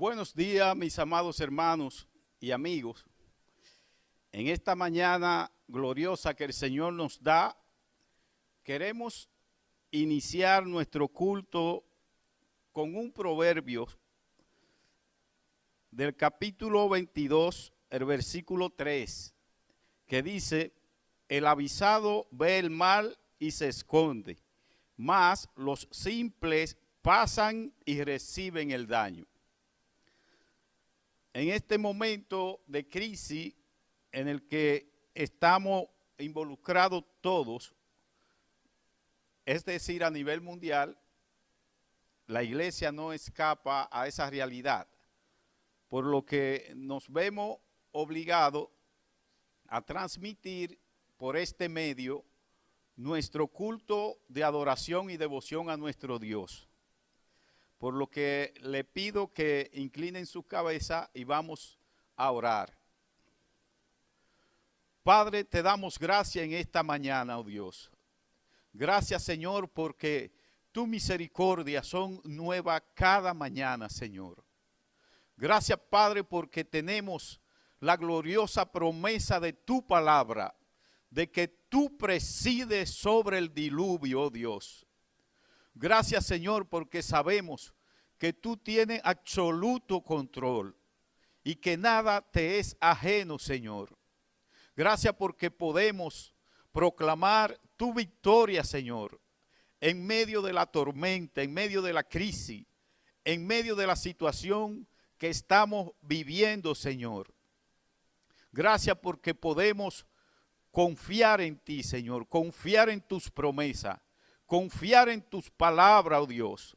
Buenos días, mis amados hermanos y amigos. En esta mañana gloriosa que el Señor nos da, queremos iniciar nuestro culto con un proverbio del capítulo 22, el versículo 3, que dice: el avisado ve el mal y se esconde, mas los simples pasan y reciben el daño. En este momento de crisis en el que estamos involucrados todos, es decir, a nivel mundial, la iglesia no escapa a esa realidad, por lo que nos vemos obligados a transmitir por este medio nuestro culto de adoración y devoción a nuestro Dios. Por lo que le pido que inclinen su cabeza y vamos a orar. Padre, te damos gracias en esta mañana, oh Dios. Gracias, Señor, porque tu misericordia son nuevas cada mañana, Señor. Gracias, Padre, porque tenemos la gloriosa promesa de tu palabra, de que tú presides sobre el diluvio, oh Dios. Gracias, Señor, porque sabemos que tú tienes absoluto control y que nada te es ajeno, Señor. Gracias porque podemos proclamar tu victoria, Señor, en medio de la tormenta, en medio de la crisis, en medio de la situación que estamos viviendo, Señor. Gracias porque podemos confiar en ti, Señor, confiar en tus promesas, confiar en tus palabras, oh Dios.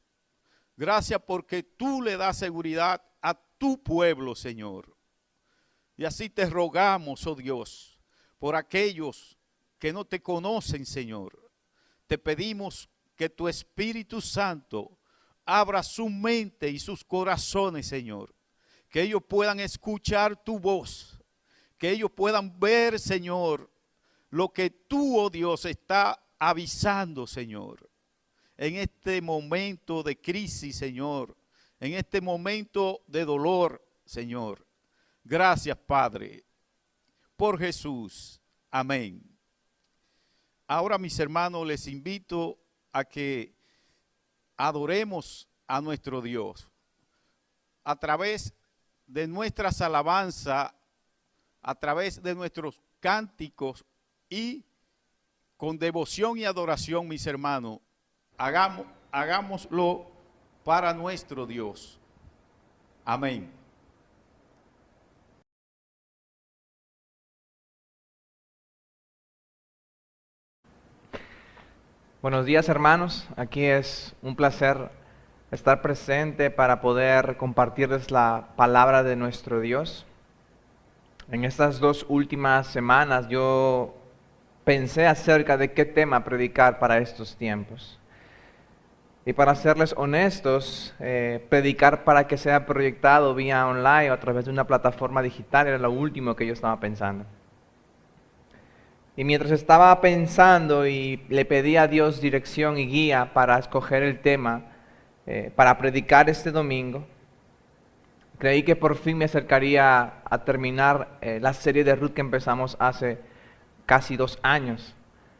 Gracias porque tú le das seguridad a tu pueblo, Señor. Y así te rogamos, oh Dios, por aquellos que no te conocen, Señor. Te pedimos que tu Espíritu Santo abra su mente y sus corazones, Señor. Que ellos puedan escuchar tu voz. Que ellos puedan ver, Señor, lo que tú, oh Dios, está avisando, Señor, en este momento de crisis, Señor, en este momento de dolor, Señor. Gracias, Padre, por Jesús. Amén. Ahora, mis hermanos, les invito a que adoremos a nuestro Dios a través de nuestras alabanzas, a través de nuestros cánticos y con devoción y adoración, mis hermanos, hagámoslo para nuestro Dios. Amén. Buenos días, hermanos. Aquí es un placer estar presente para poder compartirles la palabra de nuestro Dios. En estas 2 últimas semanas yo pensé acerca de qué tema predicar para estos tiempos. Y para serles honestos, predicar para que sea proyectado vía online o a través de una plataforma digital era lo último que yo estaba pensando. Y mientras estaba pensando y le pedí a Dios dirección y guía para escoger el tema para predicar este domingo, creí que por fin me acercaría a terminar la serie de Ruth que empezamos hace casi 2 años.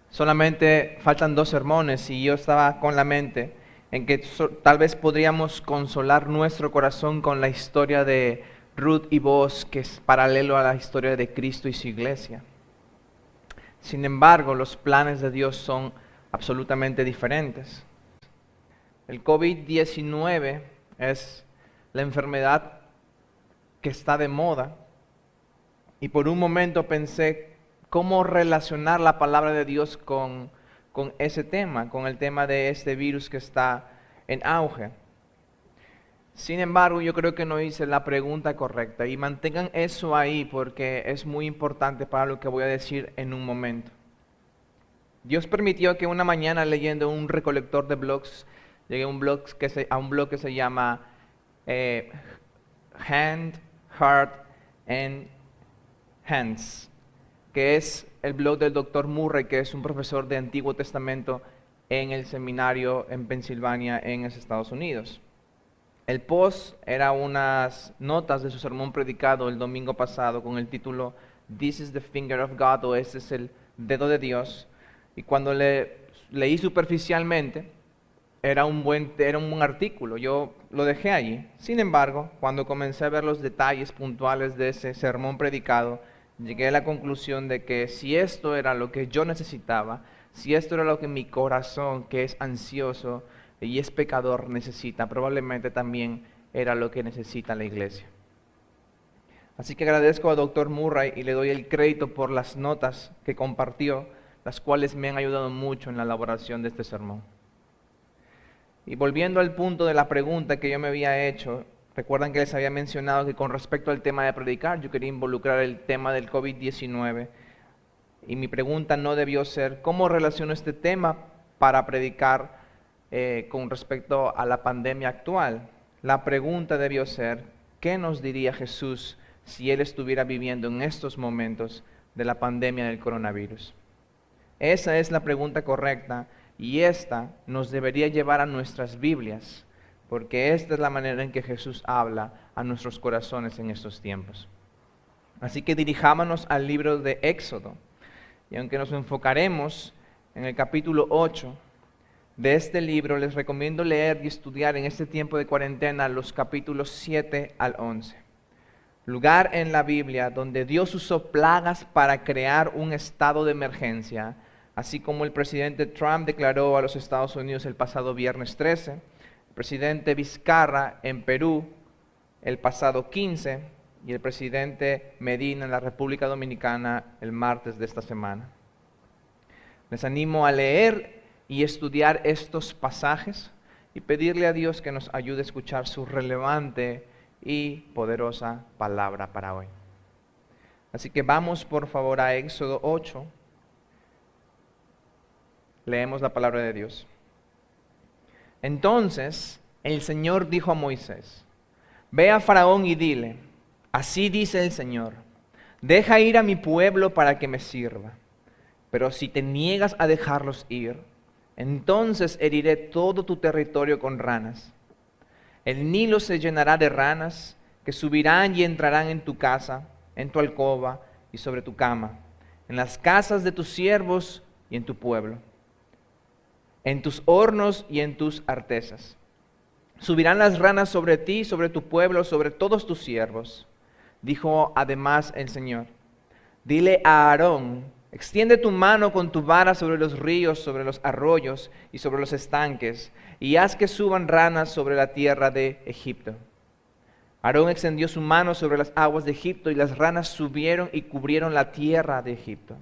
Solamente faltan 2 sermones y yo estaba con la mente en que tal vez podríamos consolar nuestro corazón con la historia de Ruth y Boaz, que es paralelo a la historia de Cristo y su iglesia. Sin embargo, los planes de Dios son absolutamente diferentes. El COVID-19 es la enfermedad que está de moda y por un momento pensé cómo relacionar la palabra de Dios con ese tema, con el tema de este virus que está en auge. Sin embargo, yo creo que no hice la pregunta correcta y mantengan eso ahí porque es muy importante para lo que voy a decir en un momento. Dios permitió que una mañana leyendo un recolector de blogs, llegué a un blog que se llama Hand, Heart and Hands, que es el blog del Dr. Murray, que es un profesor de Antiguo Testamento en el seminario en Pensilvania, en los Estados Unidos. El post era unas notas de su sermón predicado el domingo pasado con el título This is the finger of God, o este es el dedo de Dios. Y cuando leí superficialmente, era un buen artículo, yo lo dejé allí. Sin embargo, cuando comencé a ver los detalles puntuales de ese sermón predicado, llegué a la conclusión de que si esto era lo que yo necesitaba, si esto era lo que mi corazón, que es ansioso y es pecador, necesita, probablemente también era lo que necesita la iglesia. Así que agradezco a Dr. Murray y le doy el crédito por las notas que compartió, las cuales me han ayudado mucho en la elaboración de este sermón. Y volviendo al punto de la pregunta que yo me había hecho, recuerdan que les había mencionado que con respecto al tema de predicar, yo quería involucrar el tema del COVID-19. Y mi pregunta no debió ser, ¿cómo relaciono este tema para predicar con respecto a la pandemia actual? La pregunta debió ser, ¿qué nos diría Jesús si Él estuviera viviendo en estos momentos de la pandemia del coronavirus? Esa es la pregunta correcta. Y esta nos debería llevar a nuestras Biblias, porque esta es la manera en que Jesús habla a nuestros corazones en estos tiempos. Así que dirijámonos al libro de Éxodo, y aunque nos enfocaremos en el capítulo 8 de este libro, les recomiendo leer y estudiar en este tiempo de cuarentena los capítulos 7 al 11. Lugar en la Biblia donde Dios usó plagas para crear un estado de emergencia, así como el presidente Trump declaró a los Estados Unidos el pasado viernes 13, el presidente Vizcarra en Perú el pasado 15 y el presidente Medina en la República Dominicana el martes de esta semana. Les animo a leer y estudiar estos pasajes y pedirle a Dios que nos ayude a escuchar su relevante y poderosa palabra para hoy. Así que vamos por favor a Éxodo 8. Leemos la palabra de Dios. Entonces el Señor dijo a Moisés: Ve a Faraón y dile, así dice el Señor, deja ir a mi pueblo para que me sirva. Pero si te niegas a dejarlos ir, entonces heriré todo tu territorio con ranas. El Nilo se llenará de ranas que subirán y entrarán en tu casa, en tu alcoba y sobre tu cama, en las casas de tus siervos y en tu pueblo, en tus hornos y en tus artesas. Subirán las ranas sobre ti, sobre tu pueblo, sobre todos tus siervos. Dijo además el Señor: Dile a Aarón, extiende tu mano con tu vara sobre los ríos, sobre los arroyos y sobre los estanques, y haz que suban ranas sobre la tierra de Egipto. Aarón extendió su mano sobre las aguas de Egipto, y las ranas subieron y cubrieron la tierra de Egipto.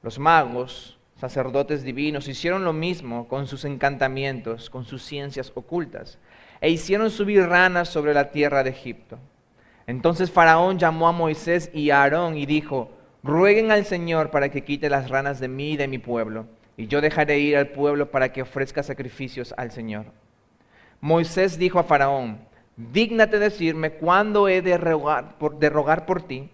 Los magos, sacerdotes divinos, hicieron lo mismo con sus encantamientos, con sus ciencias ocultas, e hicieron subir ranas sobre la tierra de Egipto. Entonces Faraón llamó a Moisés y a Aarón y dijo: Rueguen al Señor para que quite las ranas de mí y de mi pueblo, y yo dejaré ir al pueblo para que ofrezca sacrificios al Señor. Moisés dijo a Faraón: Dígnate decirme cuándo he de rogar por ti,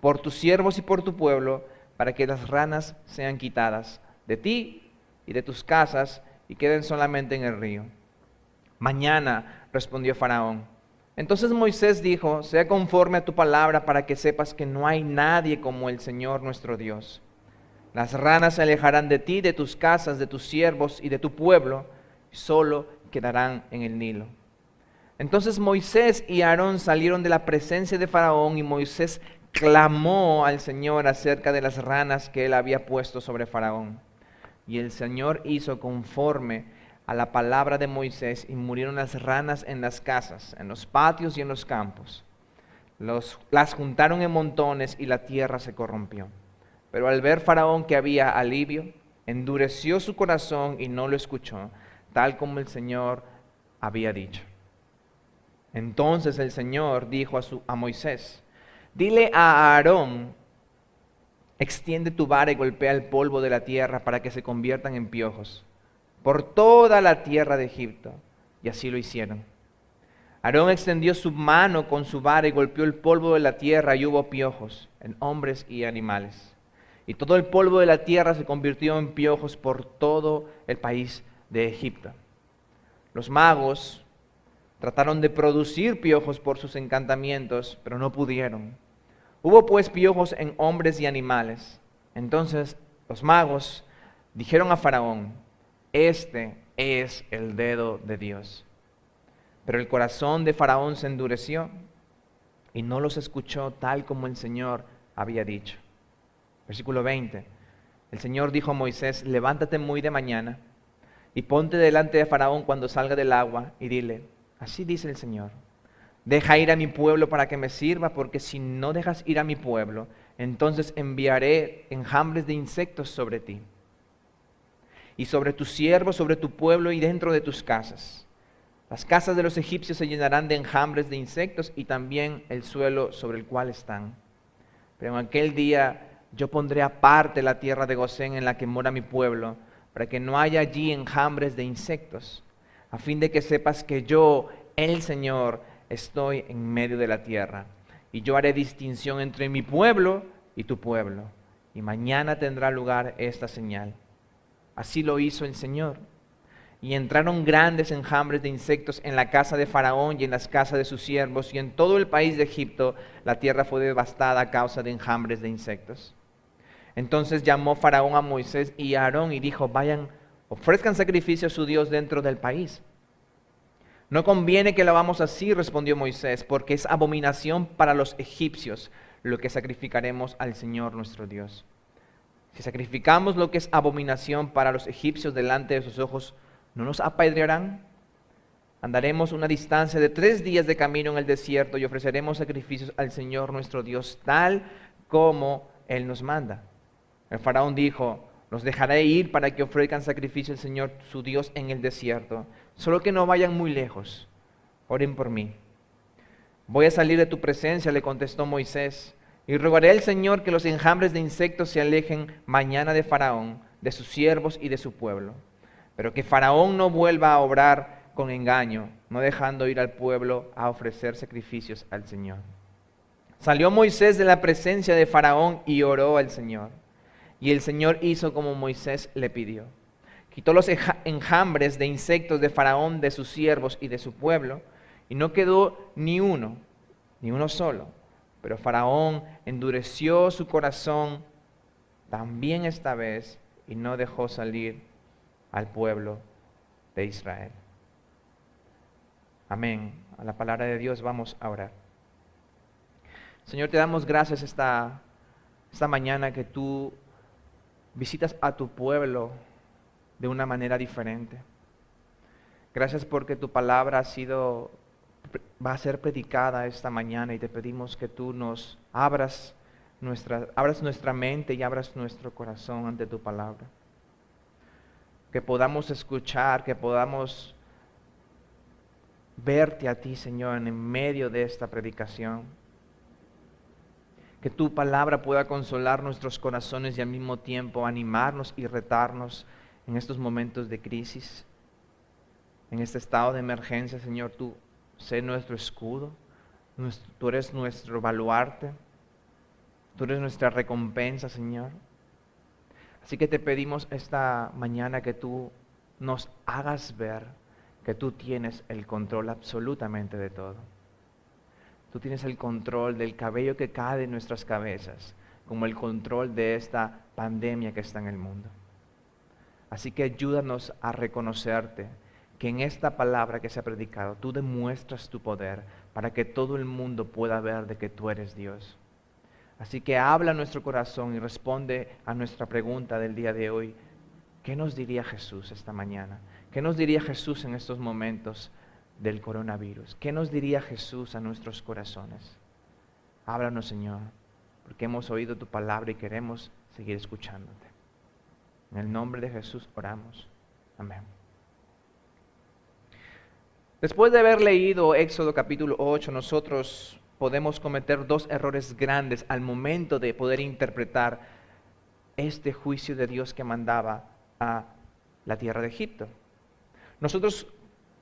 por tus siervos y por tu pueblo, para que las ranas sean quitadas de ti y de tus casas y queden solamente en el río. Mañana, respondió Faraón. Entonces Moisés dijo: Sea conforme a tu palabra, para que sepas que no hay nadie como el Señor nuestro Dios. Las ranas se alejarán de ti, de tus casas, de tus siervos y de tu pueblo, y solo quedarán en el Nilo. Entonces Moisés y Aarón salieron de la presencia de Faraón, y Moisés clamó al Señor acerca de las ranas que él había puesto sobre Faraón. Y el Señor hizo conforme a la palabra de Moisés, y murieron las ranas en las casas, en los patios y en los campos. Las juntaron en montones y la tierra se corrompió. Pero al ver Faraón que había alivio, endureció su corazón y no lo escuchó, tal como el Señor había dicho. Entonces el Señor dijo a Moisés: Dile a Aarón, extiende tu vara y golpea el polvo de la tierra para que se conviertan en piojos por toda la tierra de Egipto. Y así lo hicieron. Aarón extendió su mano con su vara y golpeó el polvo de la tierra, y hubo piojos en hombres y animales. Y todo el polvo de la tierra se convirtió en piojos por todo el país de Egipto. Los magos Trataron de producir piojos por sus encantamientos, pero no pudieron. Hubo pues piojos en hombres y animales. Entonces los magos dijeron a Faraón: este es el dedo de Dios. Pero el corazón de Faraón se endureció y no los escuchó tal como el Señor había dicho. Versículo 20. El Señor dijo a Moisés: levántate muy de mañana y ponte delante de Faraón cuando salga del agua y dile: así dice el Señor, deja ir a mi pueblo para que me sirva, porque si no dejas ir a mi pueblo, entonces enviaré enjambres de insectos sobre ti y sobre tus siervos, sobre tu pueblo y dentro de tus casas. Las casas de los egipcios se llenarán de enjambres de insectos y también el suelo sobre el cual están. Pero en aquel día yo pondré aparte la tierra de Gosén en la que mora mi pueblo, para que no haya allí enjambres de insectos, a fin de que sepas que yo, el Señor, estoy en medio de la tierra. Y yo haré distinción entre mi pueblo y tu pueblo. Y mañana tendrá lugar esta señal. Así lo hizo el Señor. Y entraron grandes enjambres de insectos en la casa de Faraón y en las casas de sus siervos, y en todo el país de Egipto la tierra fue devastada a causa de enjambres de insectos. Entonces llamó Faraón a Moisés y a Aarón y dijo: vayan, ofrezcan sacrificio a su Dios dentro del país. No conviene que lo hagamos así, respondió Moisés, porque es abominación para los egipcios lo que sacrificaremos al Señor nuestro Dios. Si sacrificamos lo que es abominación para los egipcios delante de sus ojos, ¿no nos apedrearán? Andaremos una distancia de 3 días de camino en el desierto y ofreceremos sacrificios al Señor nuestro Dios, tal como Él nos manda. El faraón dijo: los dejaré ir para que ofrezcan sacrificio al Señor su Dios en el desierto, solo que no vayan muy lejos. Oren por mí. Voy a salir de tu presencia, le contestó Moisés, y rogaré al Señor que los enjambres de insectos se alejen mañana de Faraón, de sus siervos y de su pueblo. Pero que Faraón no vuelva a obrar con engaño, no dejando ir al pueblo a ofrecer sacrificios al Señor. Salió Moisés de la presencia de Faraón y oró al Señor. Y el Señor hizo como Moisés le pidió. Quitó los enjambres de insectos de Faraón, de sus siervos y de su pueblo, y no quedó ni uno solo. Pero Faraón endureció su corazón también esta vez y no dejó salir al pueblo de Israel. Amén. A la palabra de Dios vamos a orar. Señor, te damos gracias esta mañana que tú visitas a tu pueblo de una manera diferente. Gracias porque tu palabra va a ser predicada esta mañana, y te pedimos que tú nos abras nuestra mente y abras nuestro corazón ante tu palabra. Que podamos escuchar, que podamos verte a ti, Señor, en medio de esta predicación. Que tu palabra pueda consolar nuestros corazones y al mismo tiempo animarnos y retarnos en estos momentos de crisis, en este estado de emergencia. Señor, tú sé nuestro escudo, tú eres nuestro baluarte, tú eres nuestra recompensa, Señor. Así que te pedimos esta mañana que tú nos hagas ver que tú tienes el control absolutamente de todo. Tú tienes el control del cabello que cae de nuestras cabezas, como el control de esta pandemia que está en el mundo. Así que ayúdanos a reconocerte, que en esta palabra que se ha predicado, tú demuestras tu poder para que todo el mundo pueda ver de que tú eres Dios. Así que habla a nuestro corazón y responde a nuestra pregunta del día de hoy. ¿Qué nos diría Jesús esta mañana? ¿Qué nos diría Jesús en estos momentos del coronavirus? ¿Qué nos diría Jesús a nuestros corazones? Háblanos, Señor, porque hemos oído tu palabra y queremos seguir escuchándote. En el nombre de Jesús oramos. Amén. Después de haber leído Éxodo capítulo 8, nosotros podemos cometer 2 errores grandes al momento de poder interpretar este juicio de Dios que mandaba a la tierra de Egipto. Nosotros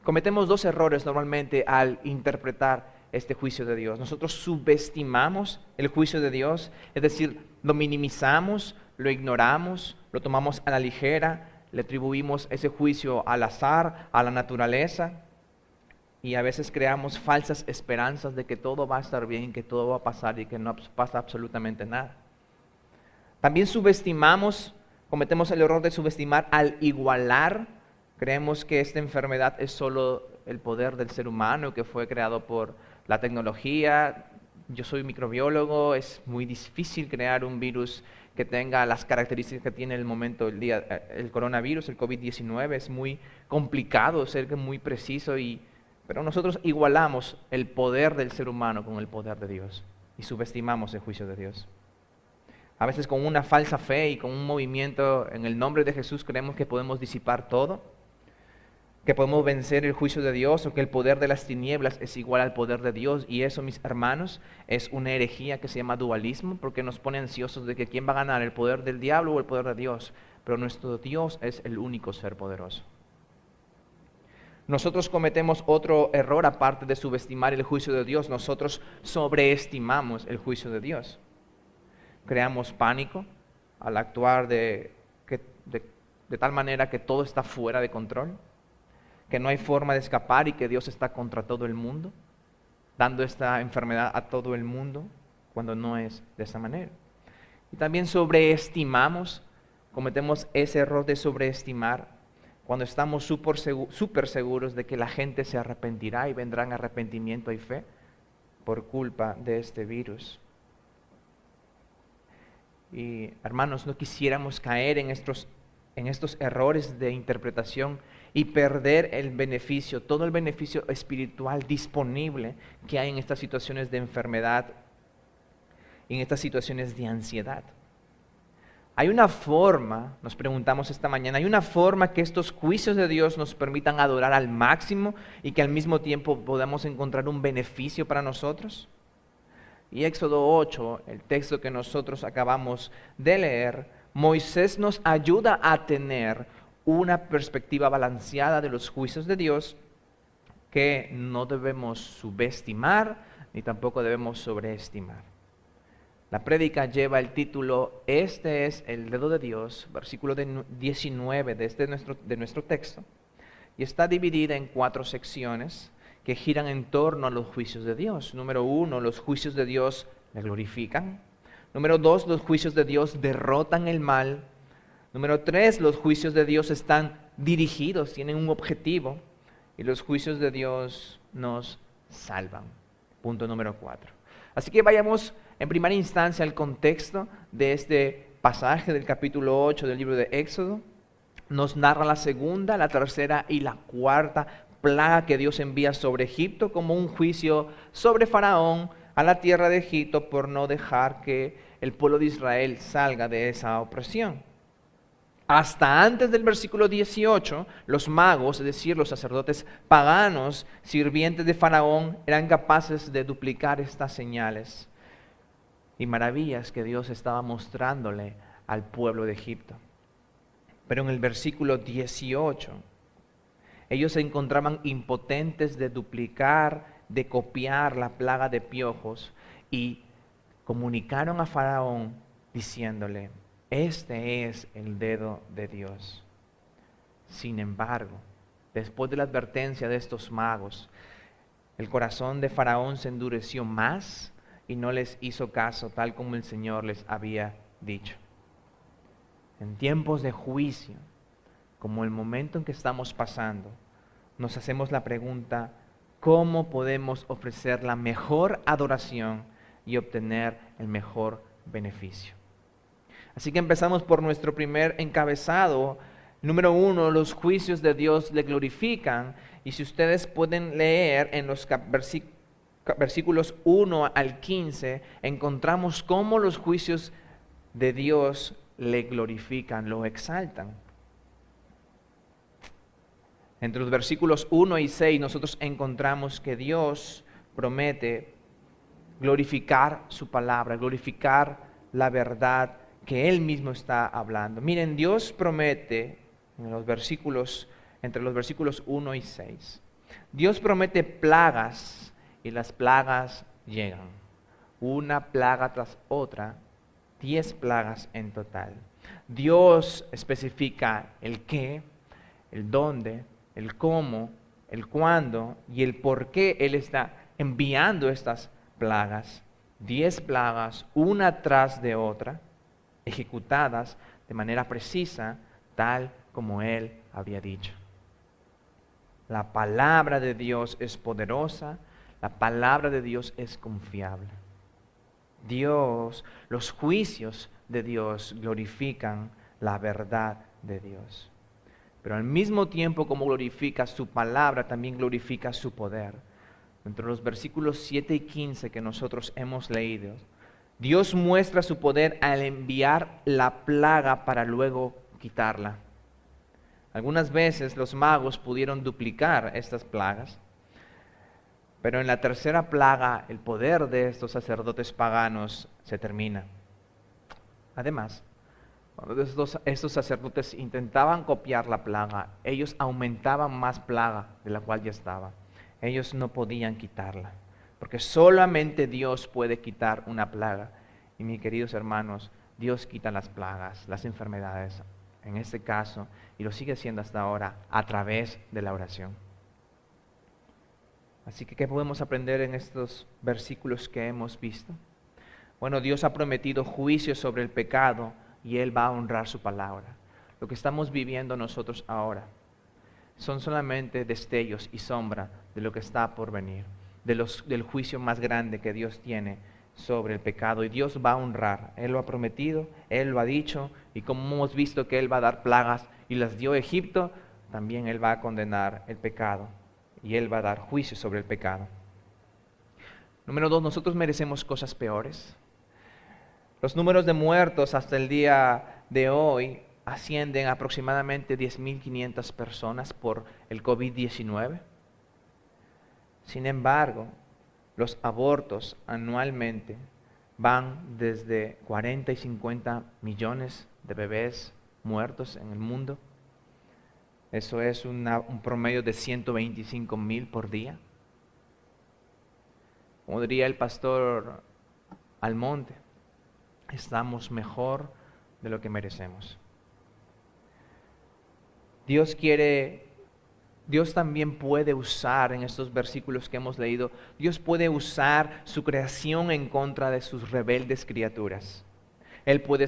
cometemos 2 errores normalmente al interpretar este juicio de Dios. Nosotros subestimamos el juicio de Dios, es decir, lo minimizamos, lo ignoramos, lo tomamos a la ligera, le atribuimos ese juicio al azar, a la naturaleza. y a veces creamos falsas esperanzas de que todo va a estar bien, que todo va a pasar y que no pasa absolutamente nada. También cometemos el error de subestimar al igualar. Creemos que esta enfermedad es solo el poder del ser humano, que fue creado por la tecnología. Yo soy microbiólogo, es muy difícil crear un virus que tenga las características que tiene el coronavirus, el COVID-19. Es muy complicado ser muy preciso, pero nosotros igualamos el poder del ser humano con el poder de Dios y subestimamos el juicio de Dios. A veces con una falsa fe y con un movimiento en el nombre de Jesús creemos que podemos disipar todo, que podemos vencer el juicio de Dios, o que el poder de las tinieblas es igual al poder de Dios. Y eso, mis hermanos, es una herejía que se llama dualismo, porque nos pone ansiosos de que quién va a ganar, el poder del diablo o el poder de Dios. Pero nuestro Dios es el único ser poderoso. Nosotros cometemos otro error aparte de subestimar el juicio de Dios. Nosotros sobreestimamos el juicio de Dios. Creamos pánico al actuar de tal manera que todo está fuera de control, que no hay forma de escapar y que Dios está contra todo el mundo, dando esta enfermedad a todo el mundo, cuando no es de esa manera. Y también cometemos ese error de sobreestimar cuando estamos súper seguros de que la gente se arrepentirá y vendrán arrepentimiento y fe por culpa de este virus. Y hermanos, no quisiéramos caer en estos errores de interpretación y perder todo el beneficio espiritual disponible que hay en estas situaciones de enfermedad, en estas situaciones de ansiedad. Hay una forma, nos preguntamos esta mañana, hay una forma que estos juicios de Dios nos permitan adorar al máximo y que al mismo tiempo podamos encontrar un beneficio para nosotros. Y Éxodo 8, el texto que nosotros acabamos de leer, Moisés nos ayuda a tener una perspectiva balanceada de los juicios de Dios que no debemos subestimar ni tampoco debemos sobreestimar. La prédica lleva el título "Este es el dedo de Dios", versículo 19 de nuestro texto, y está dividida en 4 secciones que giran en torno a los juicios de Dios. Número 1, los juicios de Dios le glorifican. Número 2, los juicios de Dios derrotan el mal. Número 3, los juicios de Dios están dirigidos, tienen un objetivo. Y los juicios de Dios nos salvan. Punto número 4. Así que vayamos en primera instancia al contexto de este pasaje del capítulo 8 del libro de Éxodo. Nos narra la segunda, la tercera y la cuarta plaga que Dios envía sobre Egipto como un juicio sobre Faraón a la tierra de Egipto por no dejar que el pueblo de Israel salga de esa opresión. Hasta antes del versículo 18, los magos, es decir, los sacerdotes paganos, sirvientes de Faraón, eran capaces de duplicar estas señales y maravillas que Dios estaba mostrándole al pueblo de Egipto. Pero en el versículo 18, ellos se encontraban impotentes de duplicar, de copiar la plaga de piojos y comunicaron a Faraón diciéndole: "Este es el dedo de Dios". Sin embargo, después de la advertencia de estos magos, el corazón de Faraón se endureció más y no les hizo caso, tal como el Señor les había dicho. En tiempos de juicio, como el momento en que estamos pasando, nos hacemos la pregunta: ¿cómo podemos ofrecer la mejor adoración y obtener el mejor beneficio? Así que empezamos por nuestro primer encabezado. Número 1, los juicios de Dios le glorifican. Y si ustedes pueden leer en los versículos 1 al 15, encontramos cómo los juicios de Dios le glorifican, lo exaltan. Entre los versículos 1 y 6 nosotros encontramos que Dios promete glorificar su palabra, glorificar la verdad que Él mismo está hablando. Miren, Dios promete entre los versículos 1 y 6, Dios promete plagas y las plagas llegan. Una plaga tras otra, 10 plagas en total. Dios especifica el qué, el dónde, el cómo, el cuándo y el por qué Él está enviando estas plagas. 10 plagas, una tras de otra, ejecutadas de manera precisa, tal como Él había dicho. La palabra de Dios es poderosa, la palabra de Dios es confiable. Los juicios de Dios glorifican la verdad de Dios. Pero al mismo tiempo como glorifica su palabra, también glorifica su poder. Entre los versículos 7 y 15 que nosotros hemos leído, Dios muestra su poder al enviar la plaga para luego quitarla. Algunas veces los magos pudieron duplicar estas plagas, pero en la tercera plaga el poder de estos sacerdotes paganos se termina. Además, cuando estos sacerdotes intentaban copiar la plaga, ellos aumentaban más plaga de la cual ya estaba. Ellos no podían quitarla, porque solamente Dios puede quitar una plaga. Y mis queridos hermanos, Dios quita las plagas, las enfermedades, en este caso, y lo sigue haciendo hasta ahora, a través de la oración. Así que, ¿qué podemos aprender en estos versículos que hemos visto? Bueno, Dios ha prometido juicio sobre el pecado y Él va a honrar su palabra. Lo que estamos viviendo nosotros ahora son solamente destellos y sombra de lo que está por venir, del juicio más grande que Dios tiene sobre el pecado. Y Dios va a honrar, Él lo ha prometido, Él lo ha dicho, y como hemos visto que Él va a dar plagas y las dio a Egipto, también Él va a condenar el pecado y Él va a dar juicio sobre el pecado. Número 2, nosotros merecemos cosas peores. Los números de muertos hasta el día de hoy ascienden a aproximadamente 10.500 personas por el COVID-19. Sin embargo, los abortos anualmente van desde 40 y 50 millones de bebés muertos en el mundo. Eso es un promedio de 125,000 por día. Como diría el pastor Almonte, estamos mejor de lo que merecemos. Dios también puede usar en estos versículos que hemos leído, Dios puede usar su creación en contra de sus rebeldes criaturas. Él puede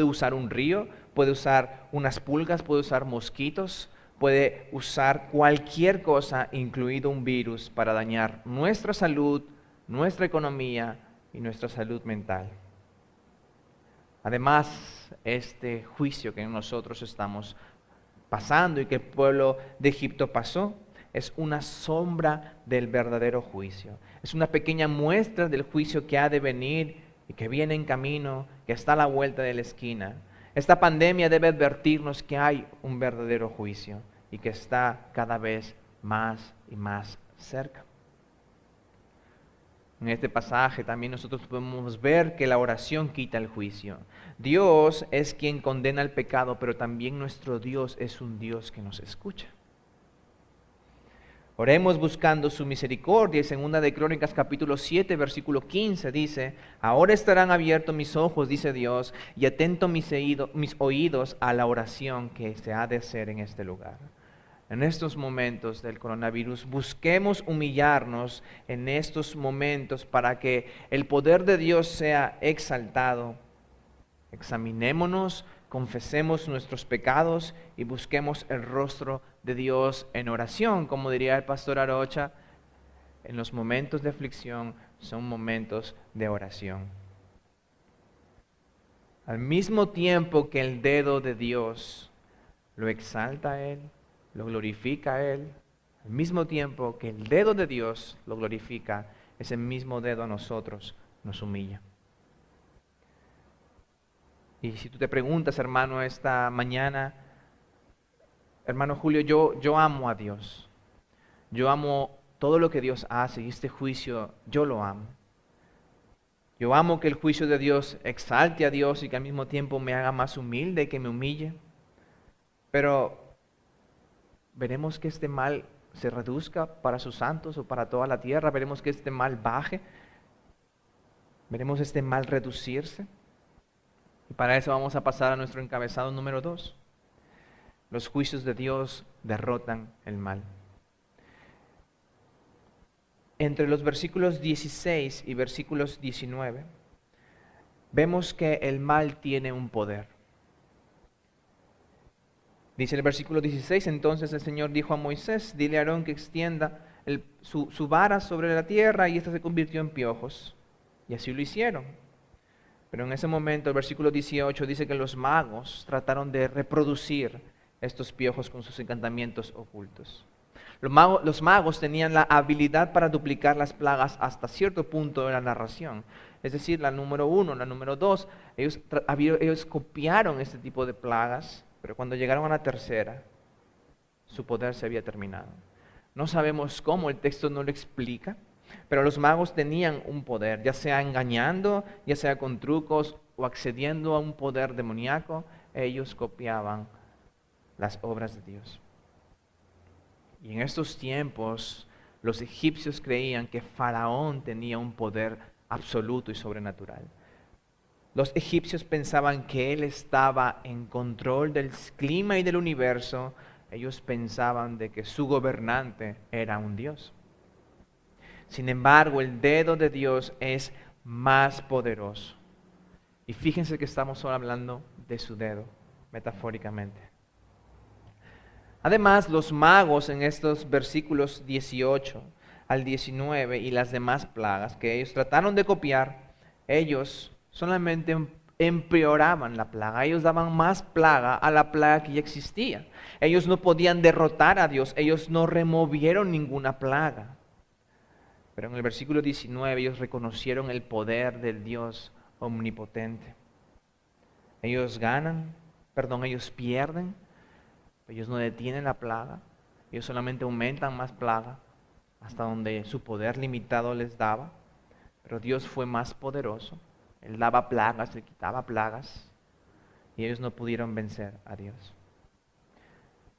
usar un río, puede usar unas pulgas, puede usar mosquitos, puede usar cualquier cosa, incluido un virus, para dañar nuestra salud, nuestra economía y nuestra salud mental. Además, este juicio que nosotros estamos pasando y que el pueblo de Egipto pasó, es una sombra del verdadero juicio. Es una pequeña muestra del juicio que ha de venir y que viene en camino, que está a la vuelta de la esquina. Esta pandemia debe advertirnos que hay un verdadero juicio y que está cada vez más y más cerca. En este pasaje también nosotros podemos ver que la oración quita el juicio. Dios es quien condena el pecado, pero también nuestro Dios es un Dios que nos escucha. Oremos buscando su misericordia. Y Segunda de Crónicas capítulo 7, versículo 15 dice: ahora estarán abiertos mis ojos, dice Dios, y atento mis oídos a la oración que se ha de hacer en este lugar. En estos momentos del coronavirus, busquemos humillarnos en estos momentos para que el poder de Dios sea exaltado. Examinémonos, confesemos nuestros pecados y busquemos el rostro de Dios en oración. Como diría el pastor Arocha, en los momentos de aflicción son momentos de oración. Al mismo tiempo que el dedo de Dios lo exalta a Él, lo glorifica a Él, al mismo tiempo que el dedo de Dios lo glorifica, ese mismo dedo a nosotros nos humilla. Y si tú te preguntas, hermano, esta mañana, hermano Julio, yo amo a Dios. Yo amo todo lo que Dios hace y este juicio yo lo amo. Yo amo que el juicio de Dios exalte a Dios y que al mismo tiempo me haga más humilde y que me humille. Pero veremos que este mal se reduzca para sus santos o para toda la tierra. Veremos que este mal baje. Veremos este mal reducirse. Y para eso vamos a pasar a nuestro encabezado número 2. Los juicios de Dios derrotan el mal. entre los versículos 16 y versículos 19, vemos que el mal tiene un poder. Dice el versículo 16, entonces el Señor dijo a Moisés, dile a Aarón que extienda su vara sobre la tierra, y ésta se convirtió en piojos. Y así lo hicieron. Pero en ese momento, el versículo 18 dice que los magos trataron de reproducir estos piojos con sus encantamientos ocultos. Los magos tenían la habilidad para duplicar las plagas hasta cierto punto de la narración. Es decir, la número 1, la número 2, ellos copiaron este tipo de plagas, pero cuando llegaron a la tercera, su poder se había terminado. No sabemos cómo, el texto no lo explica, pero los magos tenían un poder, ya sea engañando, ya sea con trucos o accediendo a un poder demoníaco, ellos copiaban las obras de Dios. Y en estos tiempos, los egipcios creían que Faraón tenía un poder absoluto y sobrenatural. Los egipcios pensaban que él estaba en control del clima y del universo. Ellos pensaban de que su gobernante era un Dios. Sin embargo, el dedo de Dios es más poderoso. Y fíjense que estamos solo hablando de su dedo, metafóricamente. Además, los magos en estos versículos 18 al 19 y las demás plagas que ellos trataron de copiar, ellos solamente empeoraban la plaga. Ellos daban más plaga a la plaga que ya existía. Ellos no podían derrotar a Dios. Ellos no removieron ninguna plaga. Pero en el versículo 19 ellos reconocieron el poder del Dios omnipotente. Ellos ellos pierden. Ellos no detienen la plaga. Ellos solamente aumentan más plaga hasta donde su poder limitado les daba. Pero Dios fue más poderoso. Él daba plagas, le quitaba plagas, y ellos no pudieron vencer a Dios.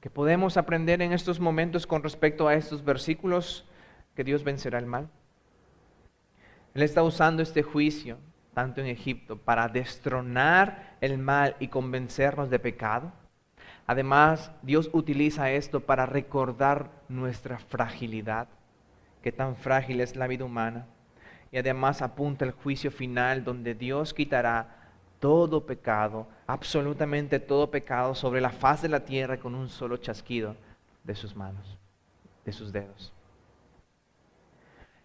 ¿Qué podemos aprender en estos momentos con respecto a estos versículos? Que Dios vencerá el mal. Él está usando este juicio, tanto en Egipto, para destronar el mal y convencernos de pecado. Además, Dios utiliza esto para recordar nuestra fragilidad, que tan frágil es la vida humana. Y además apunta el juicio final donde Dios quitará todo pecado, absolutamente todo pecado sobre la faz de la tierra con un solo chasquido de sus manos, de sus dedos.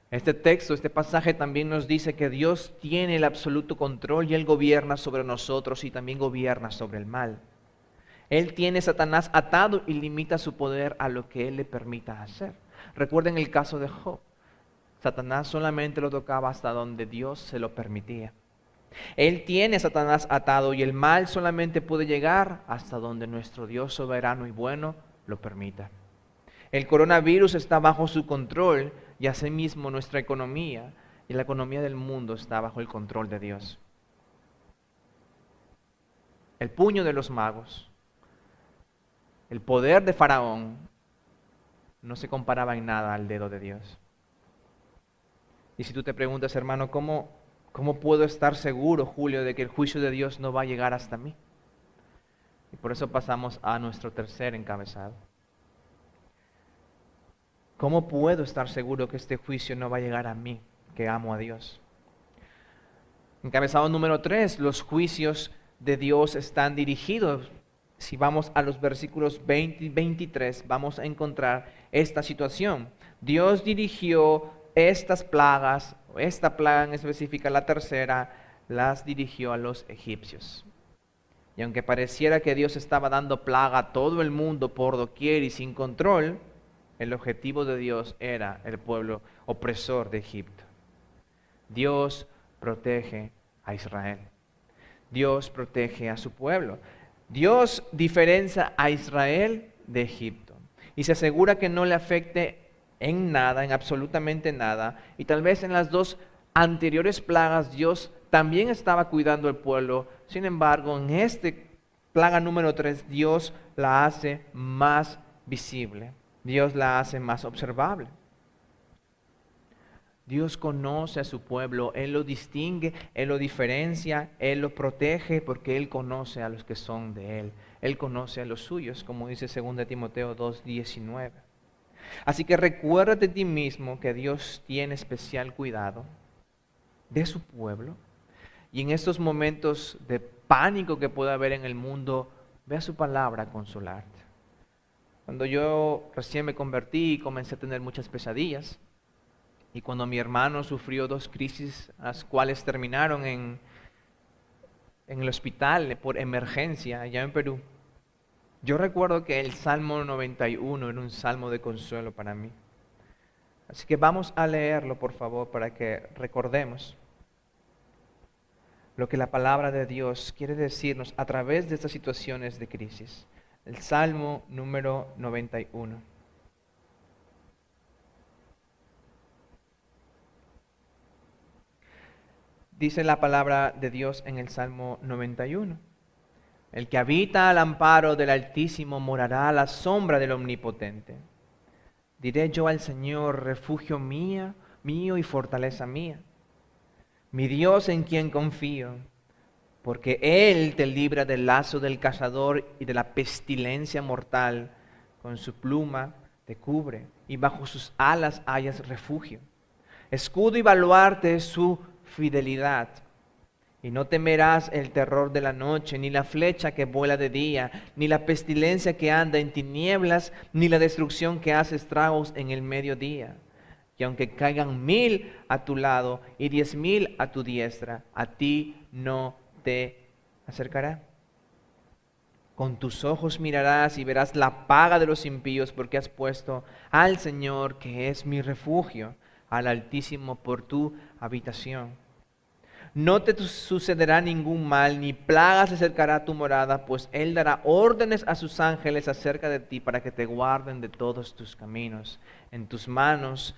Este texto, este pasaje también nos dice que Dios tiene el absoluto control y Él gobierna sobre nosotros y también gobierna sobre el mal. Él tiene a Satanás atado y limita su poder a lo que Él le permita hacer. Recuerden el caso de Job. Satanás solamente lo tocaba hasta donde Dios se lo permitía. Él tiene a Satanás atado y el mal solamente puede llegar hasta donde nuestro Dios soberano y bueno lo permita. El coronavirus está bajo su control y asimismo nuestra economía y la economía del mundo está bajo el control de Dios. El puño de los magos, el poder de Faraón no se comparaba en nada al dedo de Dios. Y si tú te preguntas, hermano, ¿cómo puedo estar seguro, Julio, de que el juicio de Dios no va a llegar hasta mí? Y por eso pasamos a nuestro tercer encabezado. ¿Cómo puedo estar seguro que este juicio no va a llegar a mí, que amo a Dios? Encabezado número 3, los juicios de Dios están dirigidos. Si vamos a los versículos 20 y 23, vamos a encontrar esta situación. Dios dirigió estas plagas, esta plaga en específica, la tercera, las dirigió a los egipcios. Y aunque pareciera que Dios estaba dando plaga a todo el mundo por doquier y sin control, el objetivo de Dios era el pueblo opresor de Egipto. Dios protege a Israel. Dios protege a su pueblo. Dios diferencia a Israel de Egipto y se asegura que no le afecte en nada, en absolutamente nada. Y tal vez en las dos anteriores plagas Dios también estaba cuidando al pueblo. Sin embargo, en este plaga número 3, Dios la hace más visible. Dios la hace más observable. Dios conoce a su pueblo, Él lo distingue, Él lo diferencia, Él lo protege porque Él conoce a los que son de Él. Él conoce a los suyos, como dice 2 Timoteo 2:19. Así que recuérdate de ti mismo que Dios tiene especial cuidado de su pueblo. Y en estos momentos de pánico que puede haber en el mundo, ve a su palabra a consolarte. Cuando yo recién me convertí, comencé a tener muchas pesadillas. Y cuando mi hermano sufrió 2 crisis, las cuales terminaron en el hospital por emergencia allá en Perú, yo recuerdo que el Salmo 91 era un salmo de consuelo para mí. Así que vamos a leerlo, por favor, para que recordemos lo que la palabra de Dios quiere decirnos a través de estas situaciones de crisis. El Salmo número 91. Dice la palabra de Dios en el Salmo 91. El que habita al amparo del Altísimo morará a la sombra del Omnipotente. Diré yo al Señor, refugio mío y fortaleza mía, mi Dios en quien confío, porque Él te libra del lazo del cazador y de la pestilencia mortal. Con su pluma te cubre y bajo sus alas hallas refugio. Escudo y baluarte es su fidelidad. Y no temerás el terror de la noche, ni la flecha que vuela de día, ni la pestilencia que anda en tinieblas, ni la destrucción que hace estragos en el mediodía. Y aunque caigan 1000 a tu lado y 10,000 a tu diestra, a ti no te acercará. Con tus ojos mirarás y verás la paga de los impíos, porque has puesto al Señor, que es mi refugio, al Altísimo por tu habitación. No te sucederá ningún mal, ni plaga se acercará a tu morada, pues Él dará órdenes a sus ángeles acerca de ti para que te guarden de todos tus caminos. En tus manos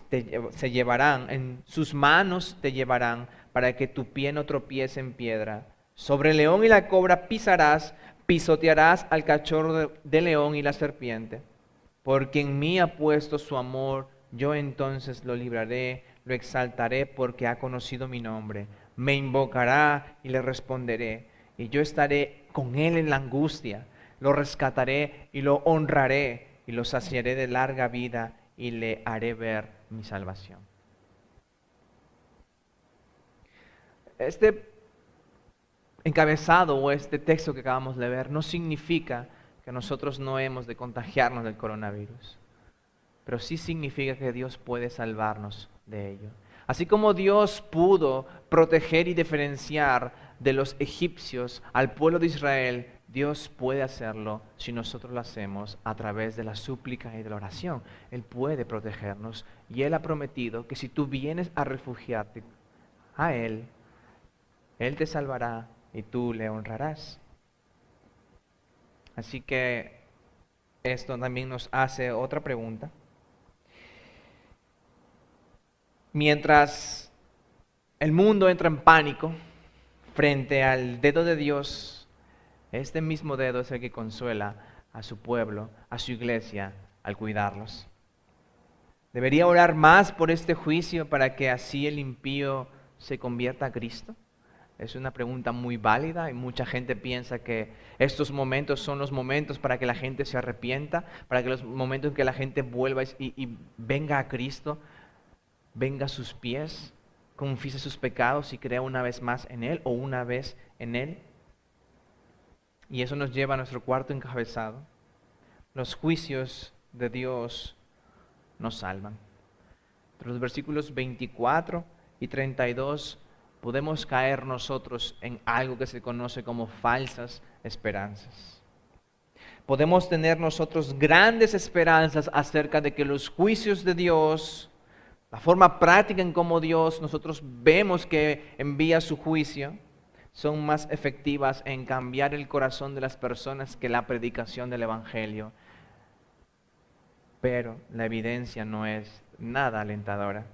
en sus manos te llevarán para que tu pie no tropiece en piedra. Sobre el león y la cobra pisotearás al cachorro de león y la serpiente. Porque en mí ha puesto su amor, yo entonces lo libraré, lo exaltaré porque ha conocido mi nombre. Me invocará y le responderé, y yo estaré con él en la angustia. Lo rescataré y lo honraré, y lo saciaré de larga vida, y le haré ver mi salvación. Este encabezado o este texto que acabamos de ver no significa que nosotros no hemos de contagiarnos del coronavirus, pero sí significa que Dios puede salvarnos de ello. Así como Dios pudo proteger y diferenciar de los egipcios al pueblo de Israel, Dios puede hacerlo si nosotros lo hacemos a través de la súplica y de la oración. Él puede protegernos y Él ha prometido que si tú vienes a refugiarte a Él, Él te salvará y tú le honrarás. Así que esto también nos hace otra pregunta. Mientras el mundo entra en pánico frente al dedo de Dios, este mismo dedo es el que consuela a su pueblo, a su iglesia, al cuidarlos. ¿Debería orar más por este juicio para que así el impío se convierta a Cristo? Es una pregunta muy válida y mucha gente piensa que estos momentos son los momentos para que la gente se arrepienta, para que los momentos en que la gente vuelva y venga a Cristo, venga a sus pies, confiese sus pecados y crea una vez más en Él o una vez en Él. Y eso nos lleva a nuestro cuarto encabezado. Los juicios de Dios nos salvan. Entre los versículos 24 y 32 podemos caer nosotros en algo que se conoce como falsas esperanzas. Podemos tener nosotros grandes esperanzas acerca de que los juicios de Dios, la forma práctica en cómo Dios nosotros vemos que envía su juicio, son más efectivas en cambiar el corazón de las personas que la predicación del Evangelio. Pero la evidencia no es nada alentadora.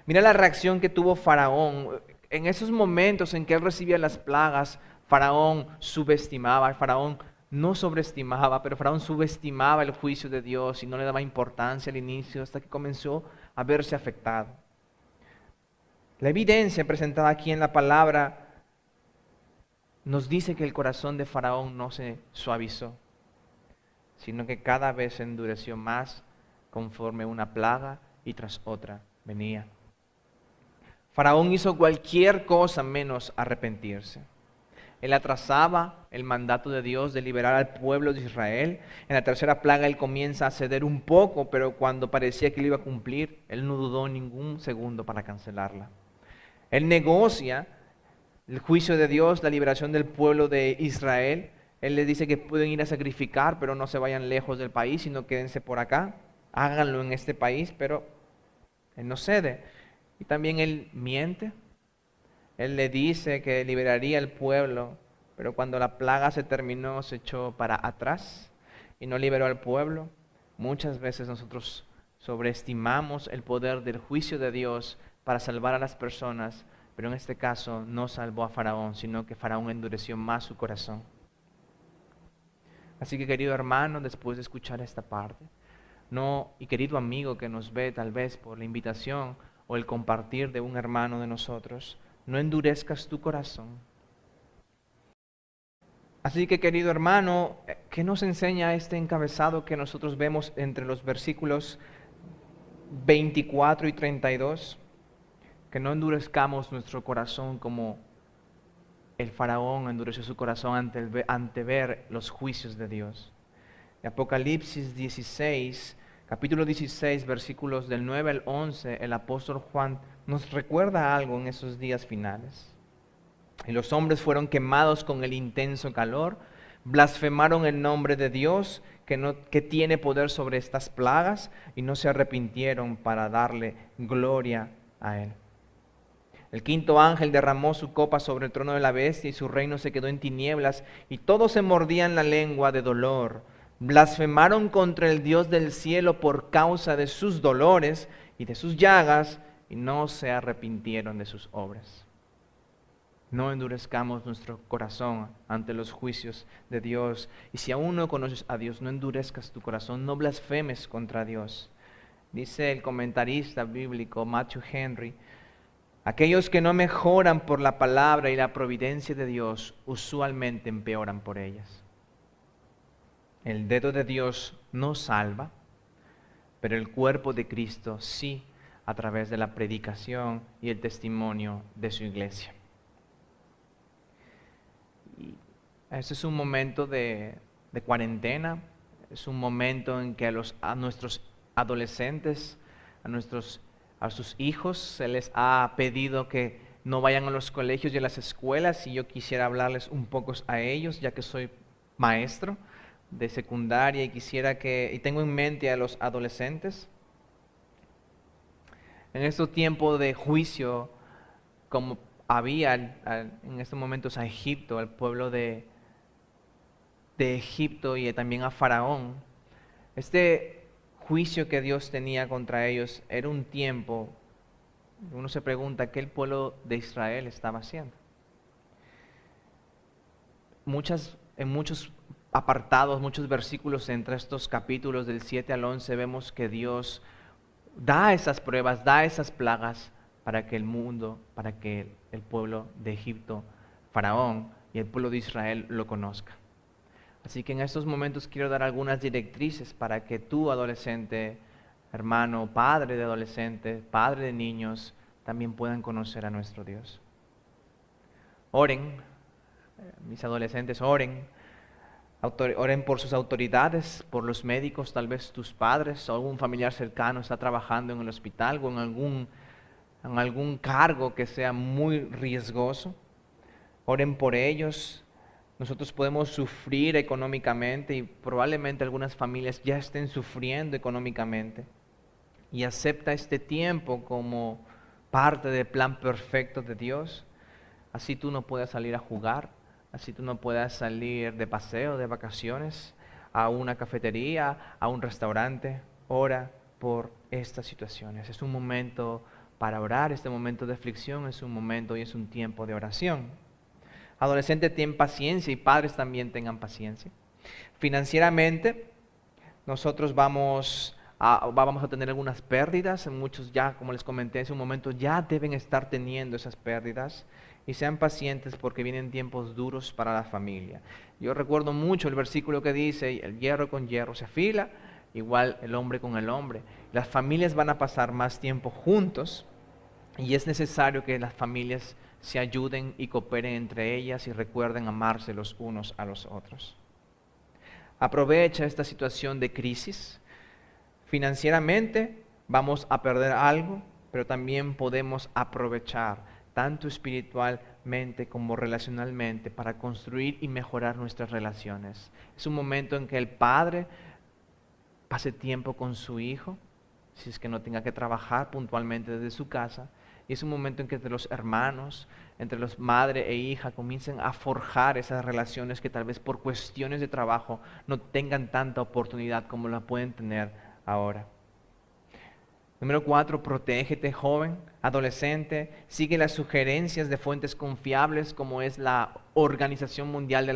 Mira la reacción que tuvo Faraón. En esos momentos en que él recibía las plagas, Faraón subestimaba, Faraón no sobreestimaba, pero Faraón subestimaba el juicio de Dios y no le daba importancia al inicio hasta que comenzó a verse afectado. La evidencia presentada aquí en la palabra nos dice que el corazón de Faraón no se suavizó, sino que cada vez se endureció más conforme una plaga y tras otra venía. Faraón hizo cualquier cosa menos arrepentirse. Él atrasaba el mandato de Dios de liberar al pueblo de Israel. En la tercera plaga él comienza a ceder un poco, pero cuando parecía que lo iba a cumplir, él no dudó ningún segundo para cancelarla. Él negocia el juicio de Dios, la liberación del pueblo de Israel. Él les dice que pueden ir a sacrificar, pero no se vayan lejos del país, sino quédense por acá. Háganlo en este país, pero él no cede. Y también él miente. Él le dice que liberaría al pueblo, pero cuando la plaga se terminó, se echó para atrás y no liberó al pueblo. Muchas veces nosotros sobreestimamos el poder del juicio de Dios para salvar a las personas, pero en este caso no salvó a Faraón, sino que Faraón endureció más su corazón. Así que, querido hermano, después de escuchar esta parte, y querido amigo que nos ve tal vez por la invitación o el compartir de un hermano de nosotros, no endurezcas tu corazón. Así que, querido hermano, ¿qué nos enseña este encabezado que nosotros vemos entre los versículos 24 y 32? Que no endurezcamos nuestro corazón como el faraón endureció su corazón ante ver los juicios de Dios. En Apocalipsis 16, capítulo 16, versículos del 9 al 11, el apóstol Juan nos recuerda algo en esos días finales. Y los hombres fueron quemados con el intenso calor, blasfemaron el nombre de Dios que tiene poder sobre estas plagas y no se arrepintieron para darle gloria a Él. El quinto ángel derramó su copa sobre el trono de la bestia y su reino se quedó en tinieblas y todos se mordían la lengua de dolor. Blasfemaron contra el Dios del cielo por causa de sus dolores y de sus llagas y no se arrepintieron de sus obras. No endurezcamos nuestro corazón ante los juicios de Dios. Y si aún no conoces a Dios, no endurezcas tu corazón, no blasfemes contra Dios. Dice el comentarista bíblico Matthew Henry, aquellos que no mejoran por la palabra y la providencia de Dios, usualmente empeoran por ellas. El dedo de Dios no salva, pero el cuerpo de Cristo sí, a través de la predicación y el testimonio de su iglesia. Y este es un momento de cuarentena, es un momento en que a nuestros adolescentes, a sus hijos se les ha pedido que no vayan a los colegios y a las escuelas, y yo quisiera hablarles un poco a ellos, ya que soy maestro de secundaria y tengo en mente a los adolescentes. En estos tiempos de juicio, como había en estos momentos a Egipto, al pueblo de Egipto y también a Faraón, este juicio que Dios tenía contra ellos era un tiempo, uno se pregunta, ¿qué el pueblo de Israel estaba haciendo? En muchos apartados, muchos versículos entre estos capítulos del 7 al 11 vemos que Dios da esas pruebas, da esas plagas para que el pueblo de Egipto, Faraón y el pueblo de Israel lo conozca. Así que en estos momentos quiero dar algunas directrices para que tú, adolescente, hermano, padre de adolescentes, padre de niños, también puedan conocer a nuestro Dios. Oren, mis adolescentes, oren por sus autoridades, por los médicos, tal vez tus padres o algún familiar cercano está trabajando en el hospital o en algún cargo que sea muy riesgoso. Oren por ellos. Nosotros podemos sufrir económicamente y probablemente algunas familias ya estén sufriendo económicamente. Y acepta este tiempo como parte del plan perfecto de Dios. Así tú no puedas salir a jugar, así tú no puedas salir de paseo, de vacaciones, a una cafetería, a un restaurante. Ora por estas situaciones. Es un momento para orar, este momento de aflicción es un momento y es un tiempo de oración. Adolescentes, ten paciencia y padres también tengan paciencia. Financieramente, nosotros vamos a tener algunas pérdidas. Muchos ya, como les comenté hace un momento, ya deben estar teniendo esas pérdidas. Y sean pacientes porque vienen tiempos duros para la familia. Yo recuerdo mucho el versículo que dice, el hierro con hierro se afila. igual el hombre con el hombre. Las familias van a pasar más tiempo juntos y es necesario que las familias se ayuden y cooperen entre ellas y recuerden amarse los unos a los otros. Aprovecha esta situación de crisis. Financieramente vamos a perder algo, pero también podemos aprovechar tanto espiritualmente como relacionalmente para construir y mejorar nuestras relaciones. Es un momento en que el padre pase tiempo con su hijo, si es que no tenga que trabajar puntualmente desde su casa. Y es un momento en que entre los hermanos, entre los madre e hija, comiencen a forjar esas relaciones que tal vez por cuestiones de trabajo no tengan tanta oportunidad como la pueden tener ahora. Número 4, protégete, joven, adolescente. Sigue las sugerencias de fuentes confiables como es la Organización Mundial de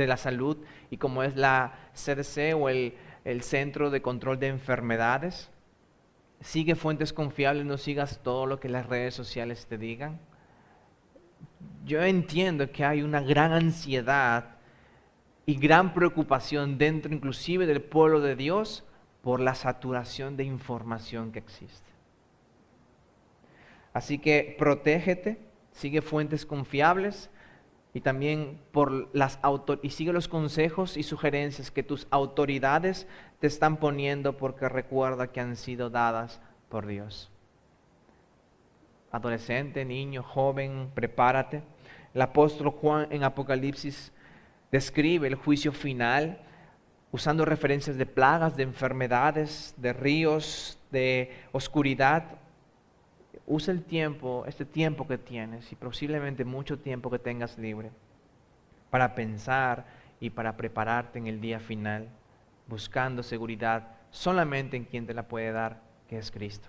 la Salud y como es la CDC o el Centro de Control de Enfermedades. Sigue fuentes confiables, no sigas todo lo que las redes sociales te digan. Yo entiendo que hay una gran ansiedad y gran preocupación dentro inclusive del pueblo de Dios por la saturación de información que existe. Así que protégete, sigue fuentes confiables y también y sigue los consejos y sugerencias que tus autoridades te están poniendo, porque recuerda que han sido dadas por Dios. Adolescente, niño, joven, prepárate. El apóstol Juan en Apocalipsis describe el juicio final usando referencias de plagas, de enfermedades, de ríos, de oscuridad. Usa este tiempo que tienes y posiblemente mucho tiempo que tengas libre para pensar y para prepararte en el día final, buscando seguridad solamente en quien te la puede dar, que es Cristo.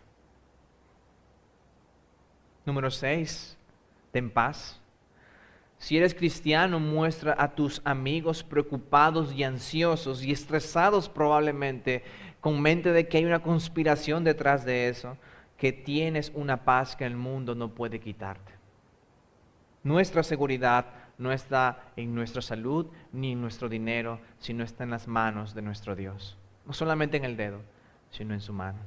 Número 6, ten paz. Si eres cristiano, muestra a tus amigos preocupados y ansiosos y estresados probablemente, con mente de que hay una conspiración detrás de eso, que tienes una paz que el mundo no puede quitarte. Nuestra seguridad no está en nuestra salud ni en nuestro dinero, sino está en las manos de nuestro Dios. No solamente en el dedo, sino en su mano.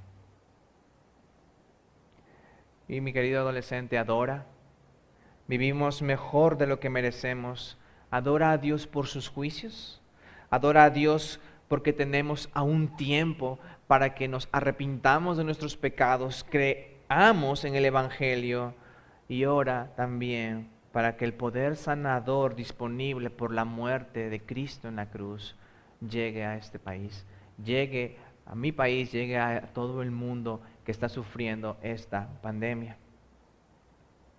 Y mi querido adolescente, adora. Vivimos mejor de lo que merecemos. Adora a Dios por sus juicios. Adora a Dios porque tenemos aún tiempo para que nos arrepintamos de nuestros pecados, creamos en el Evangelio, y ora también para que el poder sanador disponible por la muerte de Cristo en la cruz llegue a este país, llegue a mi país, llegue a todo el mundo que está sufriendo esta pandemia.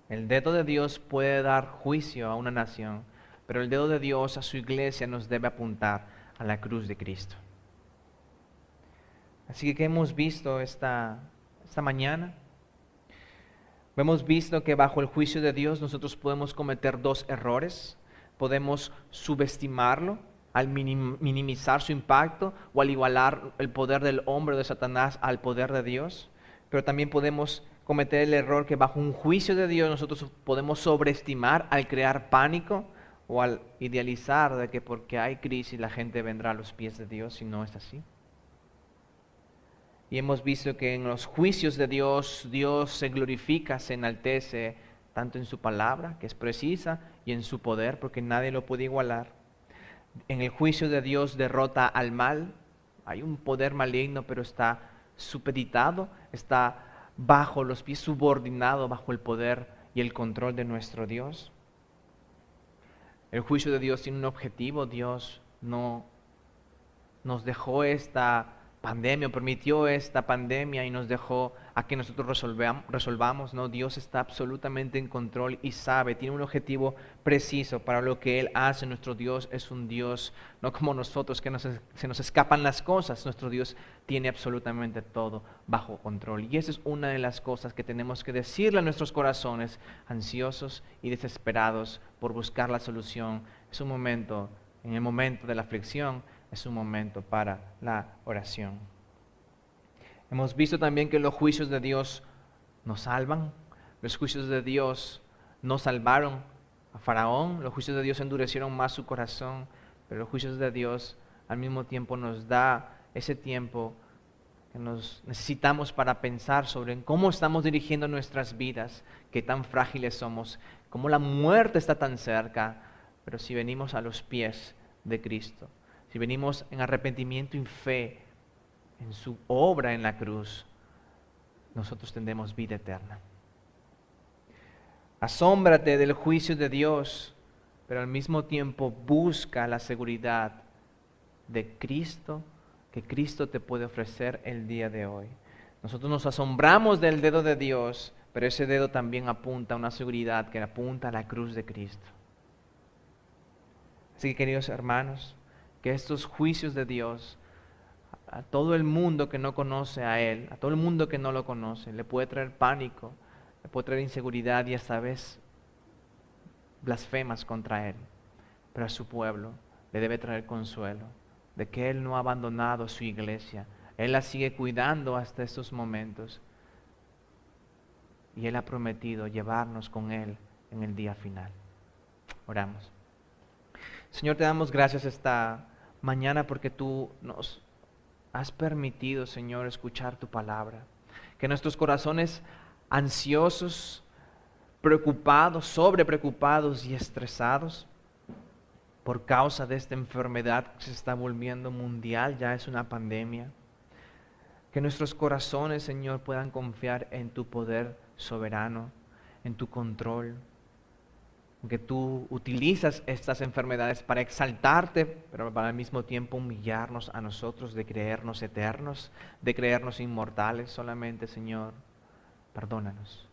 El dedo de Dios puede dar juicio a una nación, pero el dedo de Dios a su iglesia nos debe apuntar a la cruz de Cristo. Así que, ¿qué hemos visto esta mañana? Hemos visto que bajo el juicio de Dios nosotros podemos cometer dos errores. Podemos subestimarlo al minimizar su impacto o al igualar el poder del hombre o de Satanás al poder de Dios. Pero también podemos cometer el error que bajo un juicio de Dios nosotros podemos sobreestimar al crear pánico o al idealizar de que porque hay crisis la gente vendrá a los pies de Dios, y no es así. Y hemos visto que en los juicios de Dios, Dios se glorifica, se enaltece, tanto en su palabra, que es precisa, y en su poder, porque nadie lo puede igualar. En el juicio de Dios derrota al mal. Hay un poder maligno, pero está supeditado, está bajo los pies, subordinado bajo el poder y el control de nuestro Dios. El juicio de Dios tiene un objetivo. Dios no nos dejó esta pandemia, permitió esta pandemia y nos dejó a que nosotros resolvamos. No, Dios está absolutamente en control y sabe, tiene un objetivo preciso para lo que Él hace. Nuestro Dios es un Dios no como nosotros, que se nos escapan las cosas. Nuestro Dios tiene absolutamente todo bajo control, y esa es una de las cosas que tenemos que decirle a nuestros corazones ansiosos y desesperados por buscar la solución. Es un momento, en el momento de la aflicción, es un momento para la oración. Hemos visto también que los juicios de Dios nos salvan. Los juicios de Dios no salvaron a Faraón. Los juicios de Dios endurecieron más su corazón. Pero los juicios de Dios al mismo tiempo nos da ese tiempo que nos necesitamos para pensar sobre en cómo estamos dirigiendo nuestras vidas, qué tan frágiles somos, cómo la muerte está tan cerca, pero si venimos a los pies de Cristo, si venimos en arrepentimiento y fe en su obra en la cruz, nosotros tendremos vida eterna. Asómbrate del juicio de Dios, pero al mismo tiempo busca la seguridad de Cristo, que Cristo te puede ofrecer el día de hoy. Nosotros nos asombramos del dedo de Dios, pero ese dedo también apunta a una seguridad que apunta a la cruz de Cristo. Así que, queridos hermanos, que estos juicios de Dios a todo el mundo que no conoce a Él, a todo el mundo que no lo conoce, le puede traer pánico, le puede traer inseguridad y esta vez blasfemas contra Él. Pero a su pueblo le debe traer consuelo de que Él no ha abandonado su iglesia. Él la sigue cuidando hasta estos momentos. Y Él ha prometido llevarnos con Él en el día final. Oramos. Señor, te damos gracias esta mañana porque tú nos has permitido, Señor, escuchar tu palabra. Que nuestros corazones ansiosos, preocupados, sobrepreocupados y estresados por causa de esta enfermedad que se está volviendo mundial, ya es una pandemia. Que nuestros corazones, Señor, puedan confiar en tu poder soberano, en tu control, que tú utilizas estas enfermedades para exaltarte, pero para al mismo tiempo humillarnos a nosotros, de creernos eternos, de creernos inmortales solamente, Señor. Perdónanos.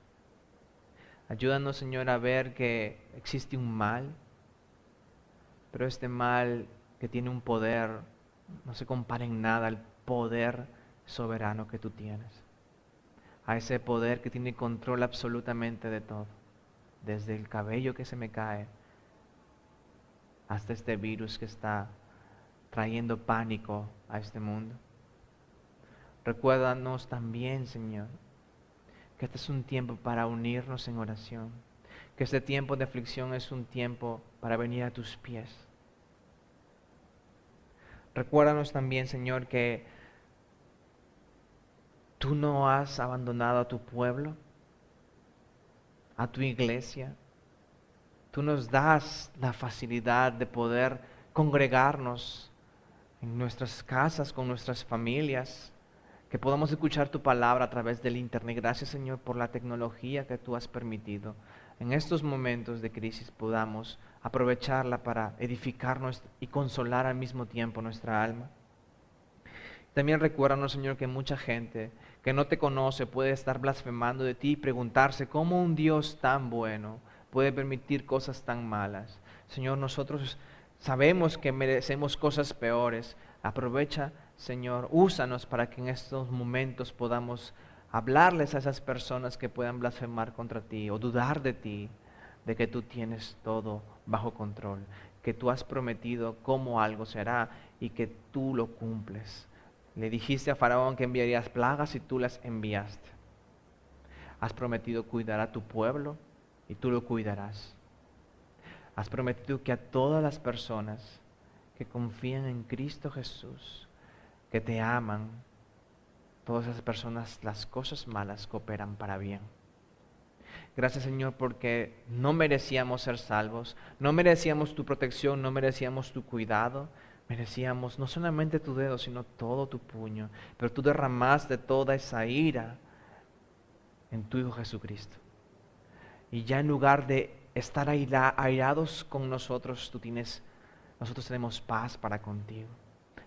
Ayúdanos, Señor, a ver que existe un mal, pero este mal que tiene un poder no se compara en nada al poder soberano que tú tienes. A ese poder que tiene control absolutamente de todo. Desde el cabello que se me cae hasta este virus que está trayendo pánico a este mundo. Recuérdanos también, Señor, que este es un tiempo para unirnos en oración, que este tiempo de aflicción es un tiempo para venir a tus pies. Recuérdanos también, Señor, que tú no has abandonado a tu pueblo, a tu iglesia. Tú nos das la facilidad de poder congregarnos en nuestras casas, con nuestras familias, que podamos escuchar tu palabra a través del internet. Gracias, Señor, por la tecnología que tú has permitido. En estos momentos de crisis podamos aprovecharla para edificarnos y consolar al mismo tiempo nuestra alma. También recuérdanos, Señor, que mucha gente que no te conoce puede estar blasfemando de ti y preguntarse cómo un Dios tan bueno puede permitir cosas tan malas. Señor, nosotros sabemos que merecemos cosas peores. Aprovecha, Señor, úsanos para que en estos momentos podamos hablarles a esas personas que puedan blasfemar contra ti o dudar de ti, de que tú tienes todo bajo control, que tú has prometido cómo algo será y que tú lo cumples. Le dijiste a Faraón que enviarías plagas y tú las enviaste. Has prometido cuidar a tu pueblo y tú lo cuidarás. Has prometido que a todas las personas que confían en Cristo Jesús, que te aman, todas esas personas, las cosas malas cooperan para bien. Gracias, Señor, porque no merecíamos ser salvos, no merecíamos tu protección, no merecíamos tu cuidado, merecíamos no solamente tu dedo, sino todo tu puño, pero tú derramaste toda esa ira en tu Hijo Jesucristo. Y ya en lugar de estar airados con nosotros, nosotros tenemos paz para contigo.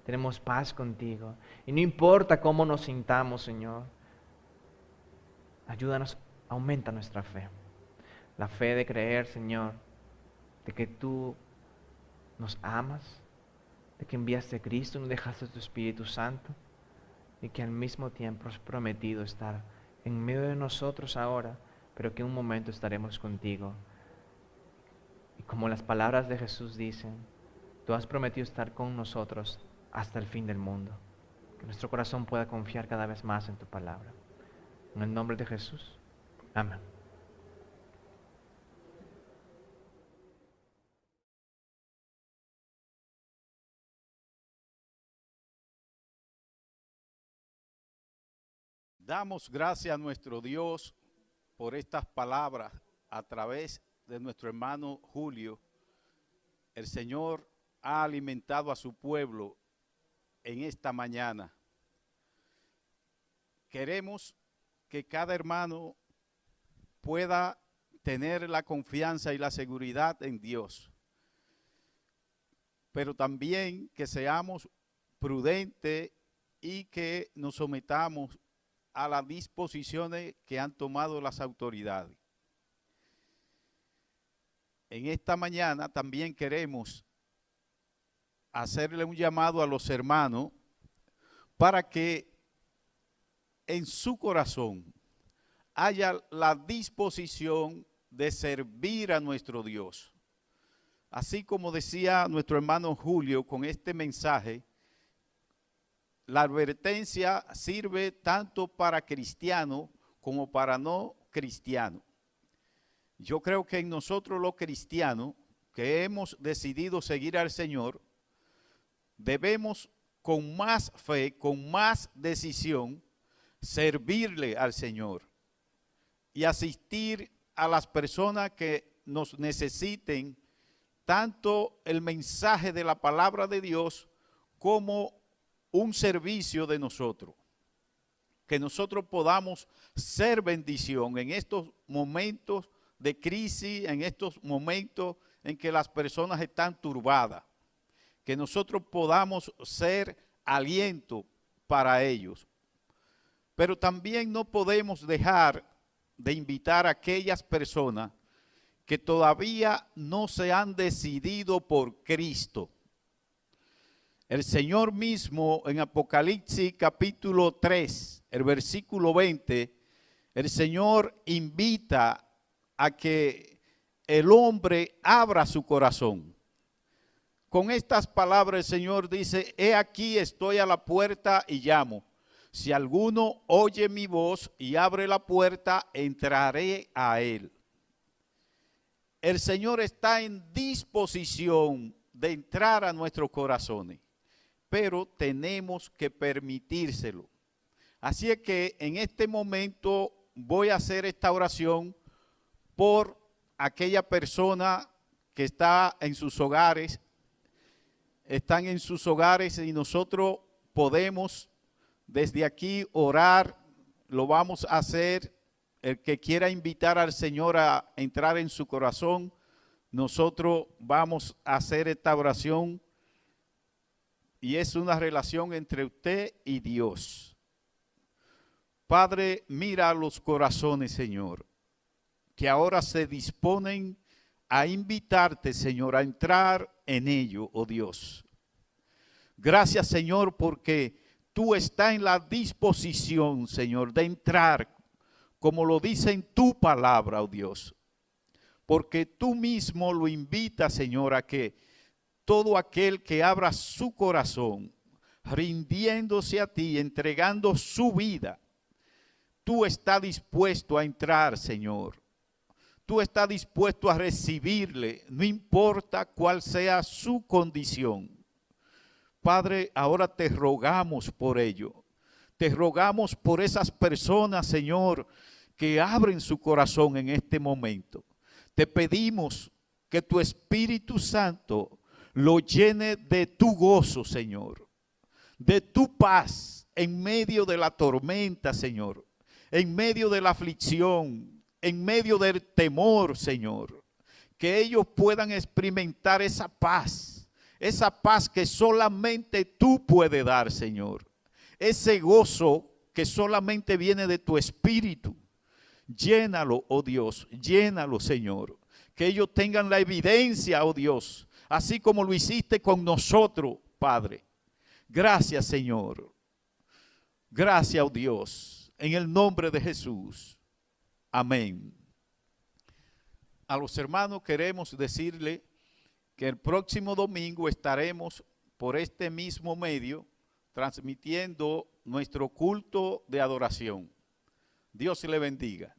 Tenemos paz contigo. Y no importa cómo nos sintamos, Señor, ayúdanos, aumenta nuestra fe. La fe de creer, Señor, de que tú nos amas, de que enviaste a Cristo y nos dejaste tu Espíritu Santo, y que al mismo tiempo has prometido estar en medio de nosotros ahora, pero que en un momento estaremos contigo. Y como las palabras de Jesús dicen, tú has prometido estar con nosotros hasta el fin del mundo. Que nuestro corazón pueda confiar cada vez más en tu palabra. En el nombre de Jesús. Amén. Damos gracias a nuestro Dios por estas palabras a través de nuestro hermano Julio. El Señor ha alimentado a su pueblo en esta mañana. Queremos que cada hermano pueda tener la confianza y la seguridad en Dios, pero también que seamos prudentes y que nos sometamos a las disposiciones que han tomado las autoridades. En esta mañana también queremos hacerle un llamado a los hermanos para que en su corazón haya la disposición de servir a nuestro Dios. Así como decía nuestro hermano Julio con este mensaje, la advertencia sirve tanto para cristianos como para no cristianos. Yo creo que en nosotros los cristianos que hemos decidido seguir al Señor, debemos con más fe, con más decisión, servirle al Señor y asistir a las personas que nos necesiten tanto el mensaje de la palabra de Dios como un servicio de nosotros. Que nosotros podamos ser bendición en estos momentos de crisis, en estos momentos en que las personas están turbadas. Que nosotros podamos ser aliento para ellos. Pero también no podemos dejar de invitar a aquellas personas que todavía no se han decidido por Cristo. El Señor mismo en Apocalipsis capítulo 3, el versículo 20, el Señor invita a que el hombre abra su corazón. Con estas palabras el Señor dice, he aquí estoy a la puerta y llamo. Si alguno oye mi voz y abre la puerta, entraré a él. El Señor está en disposición de entrar a nuestros corazones, pero tenemos que permitírselo. Así es que en este momento voy a hacer esta oración por aquella persona que está en sus hogares, están en sus hogares y nosotros podemos desde aquí orar, lo vamos a hacer. El que quiera invitar al Señor a entrar en su corazón, nosotros vamos a hacer esta oración y es una relación entre usted y Dios. Padre, mira los corazones, Señor, que ahora se disponen a invitarte, Señor, a entrar en ello, oh Dios. Gracias, Señor, porque tú estás en la disposición, Señor, de entrar, como lo dice en tu palabra, oh Dios. Porque tú mismo lo invitas, Señor, a que todo aquel que abra su corazón, rindiéndose a ti, entregando su vida, tú estás dispuesto a entrar, Señor. Tú estás dispuesto a recibirle, no importa cuál sea su condición. Padre, ahora te rogamos por ello. Te rogamos por esas personas, Señor, que abren su corazón en este momento. Te pedimos que tu Espíritu Santo lo llene de tu gozo, Señor, de tu paz en medio de la tormenta, Señor, en medio de la aflicción, en medio del temor, Señor, que ellos puedan experimentar esa paz que solamente tú puedes dar, Señor, ese gozo que solamente viene de tu Espíritu. Llénalo, oh Dios, llénalo, Señor, que ellos tengan la evidencia, oh Dios, así como lo hiciste con nosotros, Padre. Gracias, Señor. Gracias, oh Dios, en el nombre de Jesús. Amén. A los hermanos queremos decirle que el próximo domingo estaremos por este mismo medio transmitiendo nuestro culto de adoración. Dios le bendiga.